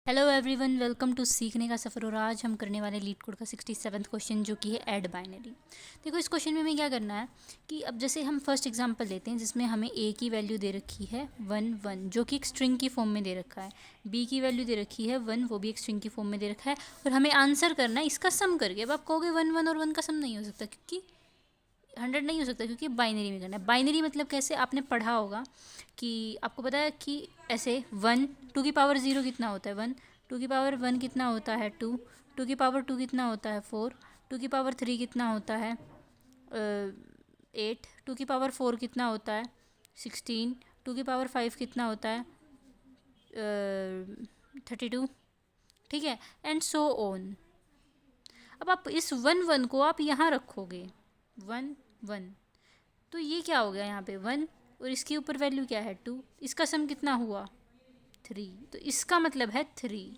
Hello everyone, welcome to सीखने का सफ़र। और आज हम करने वाले लीड कोड का 67वां क्वेश्चन, जो कि है ऐड बाइनरी। देखो, इस क्वेश्चन में हमें क्या करना है कि अब जैसे हम फर्स्ट एग्जांपल लेते हैं जिसमें हमें ए की वैल्यू दे रखी है 1 1, जो कि एक स्ट्रिंग की फॉर्म में दे रखा है। बी की वैल्यू दे रखी है 1, वो भी एक स्ट्रिंग की फॉर्म में दे रखा है। और हमें आंसर करना है इसका सम करके। अब आप कहोगे 1 1 और 1 का सम नहीं हो सकता, क्योंकि 100 नहीं हो सकता, क्योंकि बाइनरी में करना है। बाइनरी मतलब कैसे, आपने पढ़ा होगा कि आपको पता है कि ऐसे 1 2 की पावर 0 कितना होता है 1 2 की पावर 1 कितना होता है 2 2 की पावर 2 कितना होता है 4 2 की पावर 3 कितना होता है 8 2 की पावर 4 कितना होता है 16 2 की पावर 5 कितना होता है 32। ठीक है, एंड सो ऑन। अब आप इस 1 1 को आप यहाँ रखोगे 1 1, तो ये क्या हो गया यहाँ पे 1, और इसके ऊपर वैल्यू क्या है 2। इसका सम कितना हुआ 3, तो इसका मतलब है 3।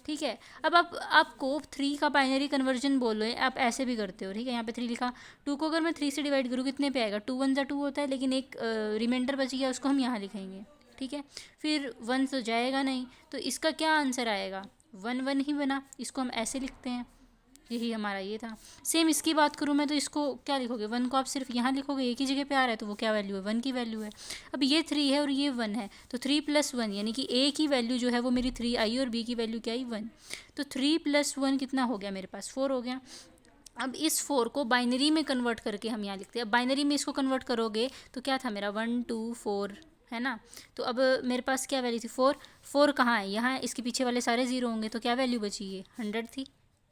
ठीक है, अब आप आपको 3 का बाइनरी कन्वर्जन बोलो, आप ऐसे भी करते हो। ठीक है, यहाँ पे 3 लिखा, 2 को अगर मैं 3 से डिवाइड करूँ कितने पे आएगा 2 1 2 होता है, लेकिन एक रिमाइंडर बच गया, उसको हम यहाँ लिखेंगे। ठीक है, फिर 1 तो जाएगा नहीं, तो इसका क्या आंसर आएगा 1 1 ही बना। इसको हम ऐसे लिखते हैं, यही हमारा ये था। सेम इसकी बात करूँ मैं, तो इसको क्या लिखोगे 1 को आप सिर्फ यहाँ लिखोगे, एक ही जगह पे आ रहा है, तो वो क्या वैल्यू है 1 की वैल्यू है। अब ये 3 है और ये 1 है, तो 3 + 1 यानी कि ए की वैल्यू जो है वो मेरी 3 आई और बी की वैल्यू क्या आई 1। तो 3 + 1 कितना हो गया मेरे पास 4 हो गया। अब इस 4 को बाइनरी में कन्वर्ट करके हम यहाँ लिखते हैं। अब बाइनरी में इसको कन्वर्ट करोगे तो क्या था मेरा 1 2 4 है ना। तो अब मेरे पास क्या वैल्यू थी 4 4 कहाँ है यहाँ है, इसके पीछे वाले सारे ज़ीरो होंगे, तो क्या वैल्यू बची ये 100 थी।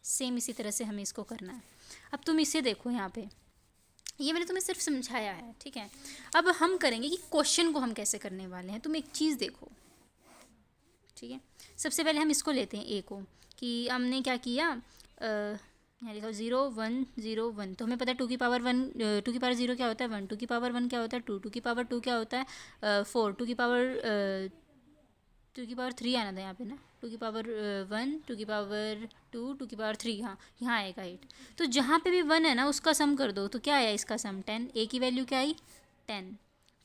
सेम इसी तरह से हमें इसको करना है। अब तुम इसे देखो यहाँ पे, ये मैंने तुम्हें सिर्फ समझाया है। ठीक है, अब हम करेंगे कि क्वेश्चन को हम कैसे करने वाले हैं। तुम एक चीज़ देखो। ठीक है, सबसे पहले हम इसको लेते हैं ए को, कि हमने क्या किया यहाँ लिखा 0 1 0 1, तो हमें पता है 2 की पावर 1 2 की पावर 0 क्या होता है 1 2 की पावर 1 क्या होता है 2 2 की पावर 2 क्या होता है 4 2 की पावर 3 आना था यहाँ पे ना 2 की पावर 1 2 की पावर 2 2 की पावर 3, हाँ यहाँ आएगा 8। तो जहाँ पे भी 1 है ना उसका सम कर दो, तो क्या आया इसका सम 10। ए की वैल्यू क्या आई 10।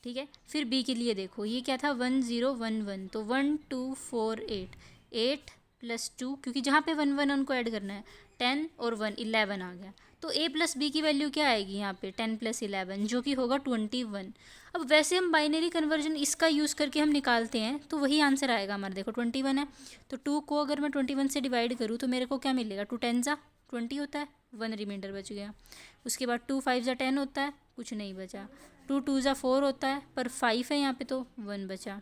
ठीक है, फिर बी के लिए देखो, ये क्या था 1 0 1 1, तो 1 2 4 8 8 + 2, क्योंकि जहाँ पे 1 1 उनको ऐड करना है 10 और 1 11 आ गया। तो ए + बी की वैल्यू क्या आएगी यहाँ पे 10 + 11, जो कि होगा 21। अब वैसे हम बाइनरी कन्वर्जन इसका यूज़ करके हम निकालते हैं, तो वही आंसर आएगा हमारा। देखो 21 है, तो 2 को अगर मैं 21 से डिवाइड करूँ तो मेरे को क्या मिलेगा 2 10 ज़ा 20 होता है, 1 रिमाइंडर बच गया। उसके बाद 2 5 ज़ा 10 होता है, कुछ नहीं बचा। 2 2 ज़ा 4 होता है, पर 5 है यहाँ पे तो 1 बचा।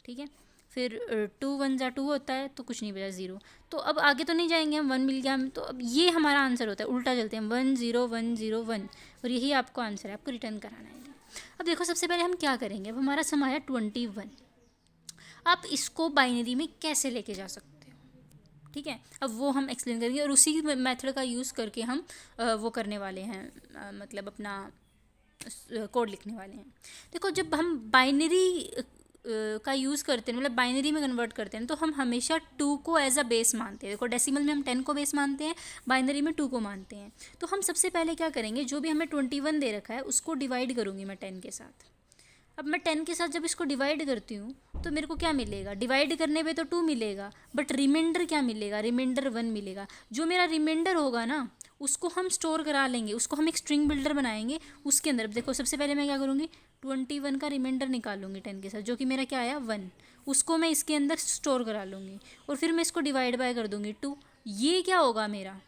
ठीक है, फिर 2 1 ज़ा 2 होता है, तो कुछ नहीं बचा 0। तो अब आगे तो नहीं जाएंगे हम, 1 मिल गया हम, तो अब ये हमारा आंसर होता है। उल्टा चलते हैं 1 0 1 0 1, और यही आपको आंसर है, आपको रिटर्न कराना है। अब देखो, सबसे पहले हम क्या करेंगे। अब हमारा सम आया 21, आप इसको बाइनरी में कैसे लेके जा सकते हो। ठीक है, अब वो हम एक्सप्लेन करेंगे, और उसी मेथड का यूज़ करके हम वो करने वाले हैं, मतलब अपना कोड लिखने वाले हैं। देखो, जब हम बाइनरी का यूज़ करते हैं, मतलब बाइनरी में कन्वर्ट करते हैं, तो हम हमेशा 2 को एज अ बेस मानते हैं। देखो, डेसिमल में हम 10 को बेस मानते हैं, बाइनरी में 2 को मानते हैं। तो हम सबसे पहले क्या करेंगे, जो भी हमें 21 दे रखा है उसको डिवाइड करूँगी मैं 10 के साथ। अब मैं 10 के साथ जब इसको डिवाइड करती हूँ तो मेरे को क्या मिलेगा, डिवाइड करने पे तो 2 मिलेगा, बट रिमाइंडर क्या मिलेगा, रिमाइंडर 1 मिलेगा। जो मेरा रिमाइंडर होगा ना उसको हम स्टोर करा लेंगे, उसको हम एक स्ट्रिंग बिल्डर बनाएंगे उसके अंदर। देखो, सबसे पहले मैं क्या करूँगी 21 का रिमाइंडर निकालूंगी 10 के साथ, जो कि मेरा क्या आया 1, उसको मैं इसके अंदर स्टोर करा लूँगी, और फिर मैं इसको डिवाइड बाय कर दूँगी 2। ये क्या होगा मेरा,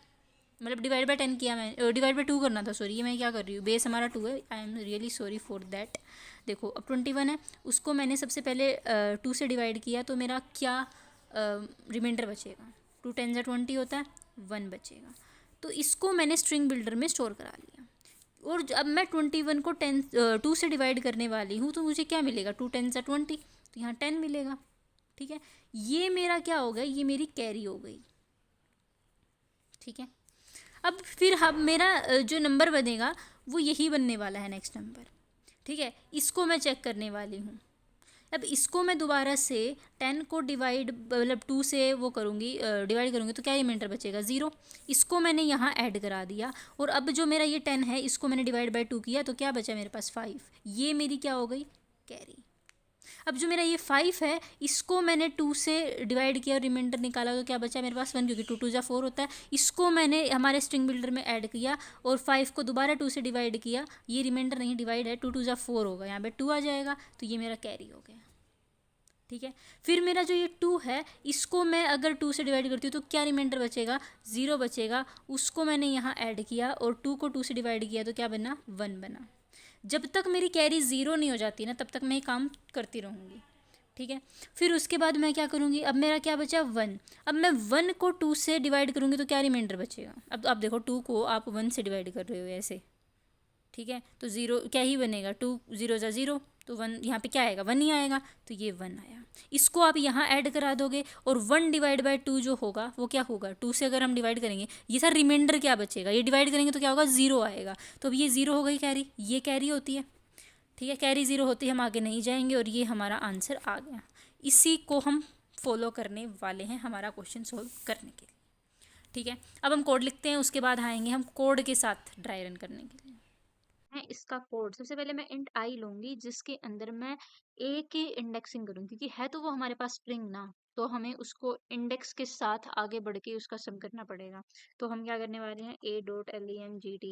मतलब डिवाइड बाय 10 किया मैं, डिवाइड बाय 2 करना था, सॉरी, ये मैं क्या कर रही हूँ, बेस हमारा 2 है, I am really sorry for that. देखो, अब 21 है, उसको मैंने सबसे पहले 2 से डिवाइड किया, तो मेरा क्या रिमाइंडर बचेगा 2 10 20 होता है, 1 बचेगा। तो इसको मैंने स्ट्रिंग बिल्डर में स्टोर करा लिया, और अब मैं 21 को 2 से डिवाइड करने वाली हूँ, तो मुझे क्या मिलेगा 2 10 20, तो यहाँ 10 मिलेगा। ठीक है, ये मेरा क्या हो गया, ये मेरी कैरी हो गई। ठीक है, अब फिर हम मेरा जो नंबर बनेगा वो यही बनने वाला है नेक्स्ट नंबर। ठीक है, इसको मैं चेक करने वाली हूँ। अब इसको मैं दोबारा से 10 को डिवाइड, मतलब 2 से वो करूँगी, डिवाइड करूँगी, तो क्या रिमाइंडर बचेगा 0। इसको मैंने यहाँ ऐड करा दिया, और अब जो मेरा ये 10 है इसको मैंने डिवाइड बाय 2 किया, तो क्या बचा मेरे पास 5। ये मेरी क्या हो गई कैरी। अब जो मेरा ये 5 है, इसको मैंने 2 से डिवाइड किया और रिमाइंडर निकाला, तो क्या बचा मेरे पास 1, क्योंकि 2 2 जा 4 होता है। इसको मैंने हमारे स्ट्रिंग बिल्डर में ऐड किया और 5 को दोबारा 2 से डिवाइड किया, ये रिमाइंडर नहीं डिवाइड है, 2 2 जा 4 होगा, यहाँ पे 2 आ जाएगा, तो ये मेरा कैरी हो गया। ठीक है, फिर मेरा जो ये 2 है, इसको मैं अगर 2 से डिवाइड करती हूँ तो क्या रिमाइंडर बचेगा, 0 बचेगा, उसको मैंने यहाँ ऐड किया और 2 को 2 से डिवाइड किया, तो क्या बना, 1 बना। जब तक मेरी कैरी 0 नहीं हो जाती ना, तब तक मैं ये काम करती रहूँगी। ठीक है, फिर उसके बाद मैं क्या करूँगी, अब मेरा क्या बचा, 1। अब मैं 1 को 2 से डिवाइड करूँगी तो क्या रिमाइंडर बचेगा, अब आप देखो 2 को आप 1 से डिवाइड कर रहे हो ऐसे। ठीक है, तो 0 क्या ही बनेगा, 2 0 जा 0, तो 1 यहाँ पे क्या आएगा, 1 ही आएगा, तो ये 1 आया। इसको आप यहाँ ऐड करा दोगे और 1 डिवाइड बाई 2 जो होगा वो क्या होगा, 2 से अगर हम डिवाइड करेंगे, ये सर रिमाइंडर क्या बचेगा, ये डिवाइड करेंगे तो क्या होगा, 0 आएगा। तो अब ये 0 हो गई कैरी, ये कैरी होती है। ठीक है, कैरी 0 होती है, हम आगे नहीं जाएंगे और ये हमारा आंसर आ गया। इसी को हम फॉलो करने वाले हैं हमारा क्वेश्चन सोल्व करने के लिए। ठीक है, अब हम कोड लिखते हैं, उसके बाद आएंगे हम कोड के साथ ड्राई रन करने के लिए। मैं इसका कोड, सबसे पहले मैं इंट आई लूँगी जिसके अंदर मैं ए की इंडेक्सिंग करूँ, क्योंकि है तो वो हमारे पास स्ट्रिंग ना, तो हमें उसको इंडेक्स के साथ आगे बढ़ के उसका सम करना पड़ेगा। तो हम क्या करने वाले हैं, a डॉट lemgth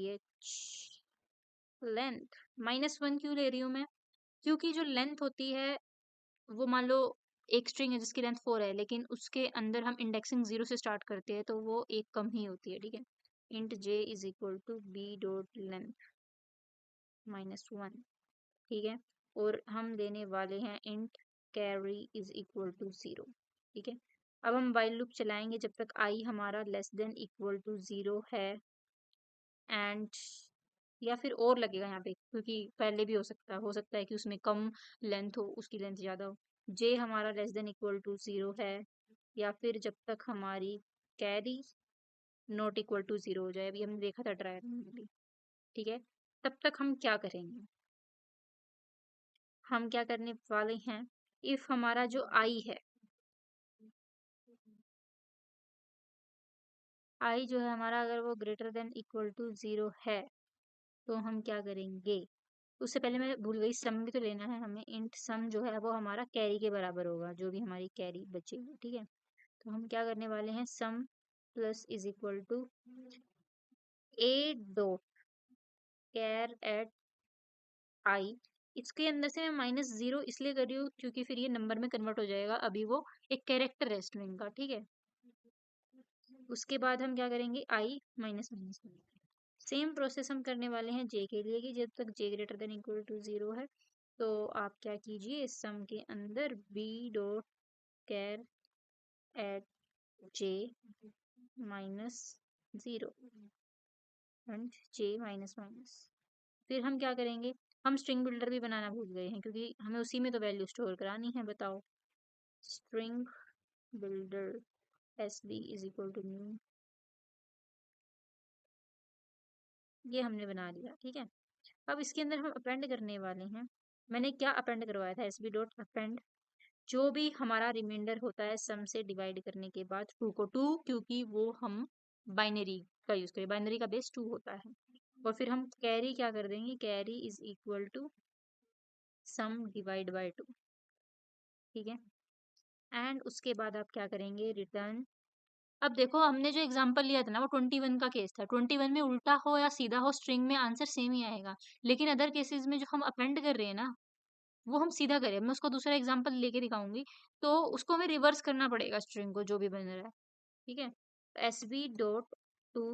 लेंथ -1 क्यों ले रही हूँ मैं, क्योंकि जो लेंथ होती है वो मान लो एक स्ट्रिंग है जिसकी लेंथ 4 है, लेकिन उसके अंदर हम इंडेक्सिंग 0 से स्टार्ट करते हैं, तो वो एक कम ही होती है। ठीक है, int j is equal to B dot length -1। ठीक है, और हम देने वाले हैं int carry is equal to 0। ठीक है, अब हम वाइल लूप चलाएंगे जब तक आई हमारा लेस देन इक्वल टू 0 है, एंड या फिर और लगेगा यहाँ पे, क्योंकि पहले भी हो सकता है कि उसमें कम लेंथ हो, उसकी लेंथ ज़्यादा हो। जे हमारा लेस देन इक्वल टू 0 है, या फिर जब तक हमारी कैरी नॉट इक्वल टू 0 हो जाए, अभी हमने देखा था ट्रायल में भी। ठीक है, तब तक हम क्या करेंगे, हम क्या करने वाले हैं, इफ हमारा जो आई है, आई जो है हमारा, अगर वो ग्रेटर देन इक्वल टू 0 है, तो हम क्या करेंगे, उससे पहले मैं भूल गई, सम भी तो लेना है हमें। इंट सम जो है वो हमारा कैरी के बराबर होगा, जो भी हमारी कैरी बचेगी। ठीक है, तो हम क्या करने वाले हैं, sum plus is equal to a dot char at I. इसके अंदर से मैं -0 इसलिए कर रही हूँ क्योंकि फिर ये नंबर में कन्वर्ट हो जाएगा, अभी वो एक कैरेक्टर है स्ट्रिंग का। ठीक है, उसके बाद हम क्या करेंगे, आई माइनस माइनस। सेम प्रोसेस हम करने वाले हैं जे के लिए, कि जब तक J greater than equal to 0 है, तो आप क्या कीजिए, सम के अंदर B dot char at J -0 and J minus minus. फिर हम क्या करेंगे, हम स्ट्रिंग बिल्डर भी बनाना भूल गए हैं, क्योंकि हमें उसी में तो वैल्यू स्टोर करानी है। बताओ, string builder S B is equal to new, ये हमने बना लिया। ठीक है, अब इसके अंदर हम अपेंड करने वाले हैं, मैंने क्या अपेंड करवाया था, एस बी डॉट अपेंड, जो भी हमारा रिमाइंडर होता है सम से डिवाइड करने के बाद 2 को 2, क्योंकि वो हम बाइनरी का यूज करें, बाइनरी का बेस 2 होता है। और फिर हम कैरी क्या कर देंगे, carry is equal to sum divide by 2। ठीक है, एंड उसके बाद आप क्या करेंगे, रिटर्न। अब देखो, हमने जो एग्जांपल लिया था ना, वो 21 का केस था। 21 में उल्टा हो या सीधा हो, स्ट्रिंग में आंसर सेम ही आएगा। लेकिन अदर केसेस में जो हम अपेंड कर रहे हैं ना, वो हम सीधा करें। मैं उसको दूसरा एग्जांपल लेके दिखाऊंगी, तो उसको हमें रिवर्स करना पड़ेगा स्ट्रिंग को, जो भी बन रहा है। ठीक है, एस बी डॉट टू,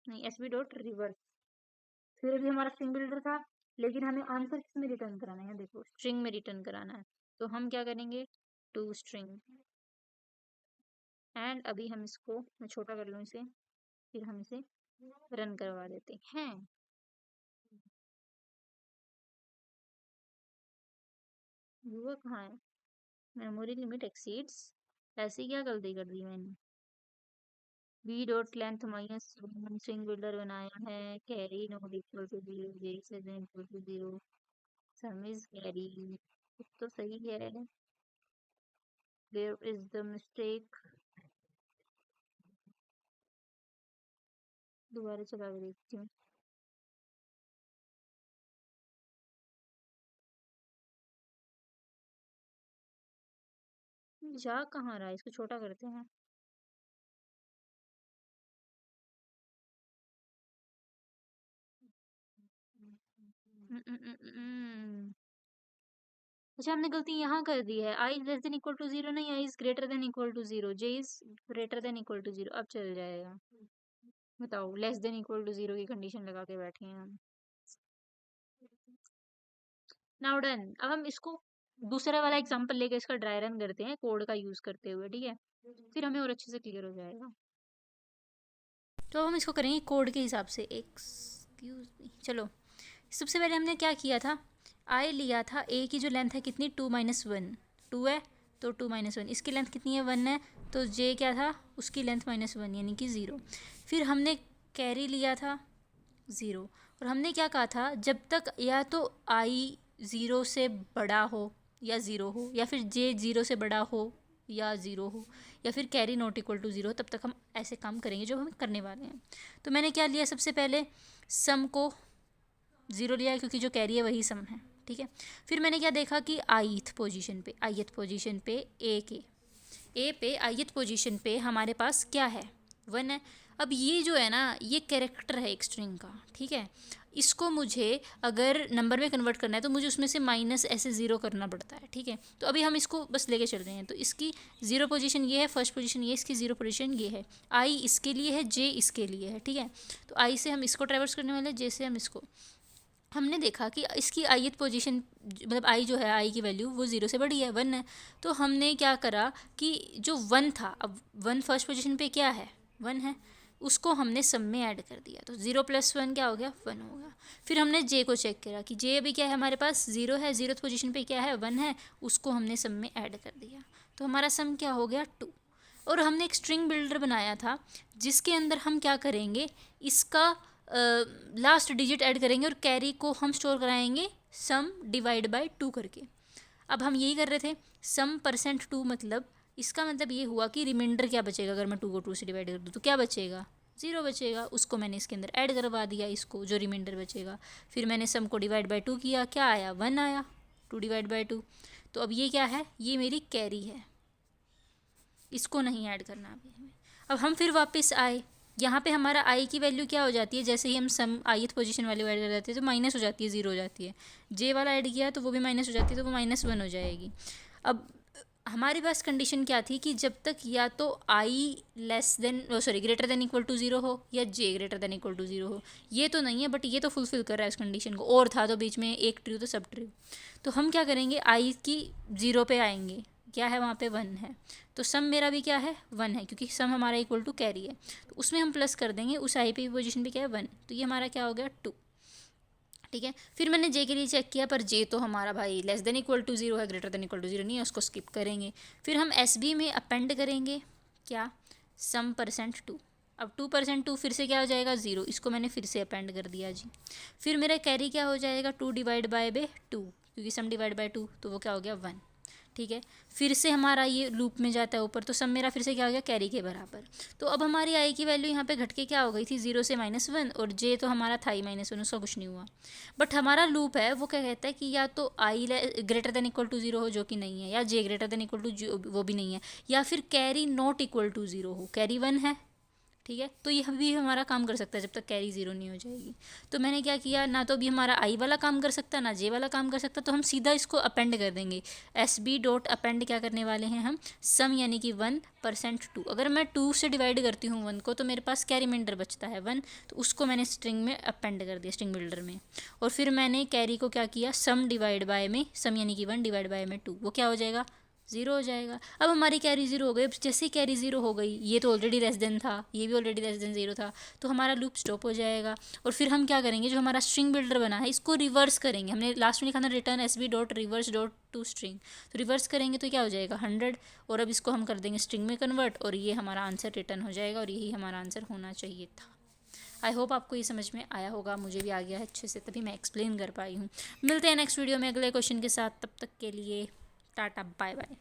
नहीं, एस बी डॉट रिवर्स। फिर भी हमारा स्ट्रिंग बिल्डर था, लेकिन हमें आंसर किस में रिटर्न कराना है, देखो स्ट्रिंग में रिटर्न कराना है। तो हम क्या करेंगे, टू स्ट्रिंग, एंड अभी हम इसको, मैं छोटा कर लूँ इसे, फिर हम इसे रन करवा देते हैं। वो कहाँ है, मेमोरी लिमिट एक्सीड्स, ऐसी क्या गलती कर दी मैंने, V dot length minus string builder बनाया है, carry not equal to 0, J equal to 0, sum is carry, कुछ तो सही है, वेयर इज द मिस्टेक। दोबारा चला के देखती हूँ। जा कहाँ रहा है, इसको छोटा करते हैं। अच्छा, हमने गलती यहाँ कर दी है। I less than equal to zero नहीं, I is greater than equal to zero, J is greater than equal to zero. अब चल जाएगा। बताओ, less than equal to zero की कंडीशन लगा के बैठे हैं हम। Now done. अब हम इसको दूसरा वाला एग्जांपल लेके इसका ड्राई रन करते हैं कोड का यूज करते हुए, ठीक है? फिर हमें और अच्छे से क्लियर हो जाएगा। तो अब हम इसको करेंगे कोड के हिसाब से। एक्सक्यूज मी, चलो सबसे पहले हमने क्या किया था, आई लिया था, ए की जो लेंथ है कितनी, 2 - 1, 2 है तो 2 - 1, इसकी लेंथ कितनी है, 1 है, तो जे क्या था, उसकी लेंथ -1 यानी कि 0। फिर हमने कैरी लिया था 0, और हमने क्या कहा था, जब तक या तो आई 0 से बड़ा हो या 0 हो, या फिर जे 0 से बड़ा हो या 0 हो, या फिर कैरी नॉट इक्वल टू 0, तब तक हम ऐसे काम करेंगे जो हम करने वाले हैं। तो मैंने क्या लिया, सबसे पहले सम को 0 लिया क्योंकि जो कैरी है वही सम है, ठीक है? फिर मैंने क्या देखा कि आईथ पोजीशन पे ए पे आईथ पोजीशन पे हमारे पास क्या है, 1 है। अब ये जो है ना, ये कैरेक्टर है एक स्ट्रिंग का, ठीक है? इसको मुझे अगर नंबर में कन्वर्ट करना है तो मुझे उसमें से माइनस ऐसे 0 करना पड़ता है, ठीक है? तो अभी हम इसको बस लेके चल रहे हैं। तो इसकी 0 पोजीशन ये है, फर्स्ट पोजीशन ये, इसकी 0 पोजीशन ये है। आई इसके लिए है, जे इसके लिए है, ठीक है? तो आई से हम इसको ट्रेवर्स करने वाले हैं, जे से हम इसको। हमने देखा कि इसकी आईथ पोजीशन, मतलब आई जो है, आई की वैल्यू वो 0 से बड़ी है, 1 है। तो हमने क्या करा कि जो 1 था, अब 1 फर्स्ट पोजीशन पे क्या है, 1 है, उसको हमने सम में ऐड कर दिया। तो 0 + 1 क्या हो गया, 1 हो गया। फिर हमने जे को चेक करा कि जे अभी क्या है, हमारे पास 0 है, 0th पोजीशन पे क्या है, 1 है, उसको हमने सम में ऐड कर दिया। तो हमारा सम क्या हो गया, 2। और हमने एक स्ट्रिंग बिल्डर बनाया था जिसके अंदर हम क्या करेंगे, इसका लास्ट डिजिट ऐड करेंगे और कैरी को हम स्टोर कराएंगे सम डिवाइड बाय 2 करके। अब हम यही कर रहे थे, सम %2, मतलब इसका मतलब ये हुआ कि रिमाइंडर क्या बचेगा, अगर मैं 2 को 2 से डिवाइड कर दूँ तो क्या बचेगा, 0 बचेगा। उसको मैंने इसके अंदर ऐड करवा दिया, इसको जो रिमाइंडर बचेगा। फिर मैंने सम को डिवाइड बाय 2 किया, क्या आया, 1 आया, 2 डिवाइड बाय 2। तो अब ये क्या है, ये मेरी कैरी है, इसको नहीं ऐड करना अभी हमें। अब हम फिर वापस आए, यहाँ पे हमारा आई की वैल्यू क्या हो जाती है, जैसे ही हम सम आईथ पोजीशन वाली ऐड कर जाते हैं तो माइनस हो जाती है, 0 हो जाती है। जे वाला ऐड किया तो वो भी माइनस हो जाती है, तो वो -1 हो जाएगी। अब हमारे पास कंडीशन क्या थी कि जब तक या तो आई ग्रेटर देन इक्वल टू 0 हो या जे ग्रेटर देन इक्वल टू 0 हो। ये तो नहीं है, बट ये तो फुलफिल कर रहा है इस कंडीशन को, और था तो बीच में एक ट्रू तो सब ट्रू। तो हम क्या करेंगे, आई की 0 पे आएंगे, क्या है वहाँ पे, 1 है। तो सम मेरा भी क्या है, 1 है, क्योंकि सम हमारा इक्वल टू कैरी है। तो उसमें हम प्लस कर देंगे, उस आई पी पोजीशन पे क्या है, 1। तो ये हमारा क्या हो गया, 2, ठीक है? फिर मैंने जे के लिए चेक किया, पर जे तो हमारा भाई लेस देन इक्वल टू 0 है, ग्रेटर देन इक्वल टू 0 नहीं है, उसको स्किप करेंगे। फिर हम एस बी में अपेंड करेंगे क्या, सम %2। अब 2% फिर से क्या हो जाएगा, 0, इसको मैंने फिर से अपेंड कर दिया जी। फिर मेरा कैरी क्या हो जाएगा, 2 डिवाइड बाय 2, क्योंकि सम डिवाइड बाय 2, तो वो क्या हो गया, 1, ठीक है? फिर से हमारा ये लूप में जाता है ऊपर, तो सब मेरा फिर से क्या हो गया, कैरी के बराबर। तो अब हमारी आई की वैल्यू यहाँ पे घट के क्या हो गई थी, 0 से -1, और जे तो हमारा था ही -1, उसका कुछ नहीं हुआ। बट हमारा लूप है वो क्या कहता है कि या तो आई ग्रेटर देन इक्वल टू 0 हो, जो कि नहीं है, या जे ग्रेटर देन इक्वल टू, वो भी नहीं है, या फिर कैरी नॉट इक्वल टू 0 हो, कैरी 1 है, ठीक है? तो ये भी हमारा काम कर सकता है जब तक कैरी 0 नहीं हो जाएगी। तो मैंने क्या किया, ना तो अभी हमारा आई वाला काम कर सकता, ना जे वाला काम कर सकता, तो हम सीधा इसको अपेंड कर देंगे। एस बी डॉट अपेंड क्या करने वाले हैं हम, सम यानी कि 1%2। अगर मैं 2 से डिवाइड करती हूँ 1 को, तो मेरे पास क्या रिमाइंडर बचता है, 1, तो उसको मैंने स्ट्रिंग में अपेंड कर दिया, स्ट्रिंग बिल्डर में। और फिर मैंने कैरी को क्या किया, सम डिवाइड बाय में, सम यानी कि 1 डिवाइड बाय में 2, वो क्या हो जाएगा, 0 हो जाएगा। अब हमारी कैरी 0 हो गई। अब जैसे ही कैरी 0 हो गई, ये तो ऑलरेडी लेस देन था, ये भी ऑलरेडी लेस देन 0 था, तो हमारा लूप स्टॉप हो जाएगा। और फिर हम क्या करेंगे, जो हमारा स्ट्रिंग बिल्डर बना है इसको रिवर्स करेंगे। हमने लास्ट में लिखा था return S B dot reverse dot to string, तो रिवर्स करेंगे तो क्या हो जाएगा, 100। और अब इसको हम कर देंगे स्ट्रिंग में कन्वर्ट, और ये हमारा आंसर रिटर्न हो जाएगा, और यही हमारा आंसर होना चाहिए था। आई होप आपको ये समझ में आया होगा, मुझे भी आ गया है अच्छे से, तभी मैं एक्सप्लेन कर पाई हूँ। मिलते हैं नेक्स्ट वीडियो में अगले क्वेश्चन के साथ, तब तक के लिए टाटा बाय बाय।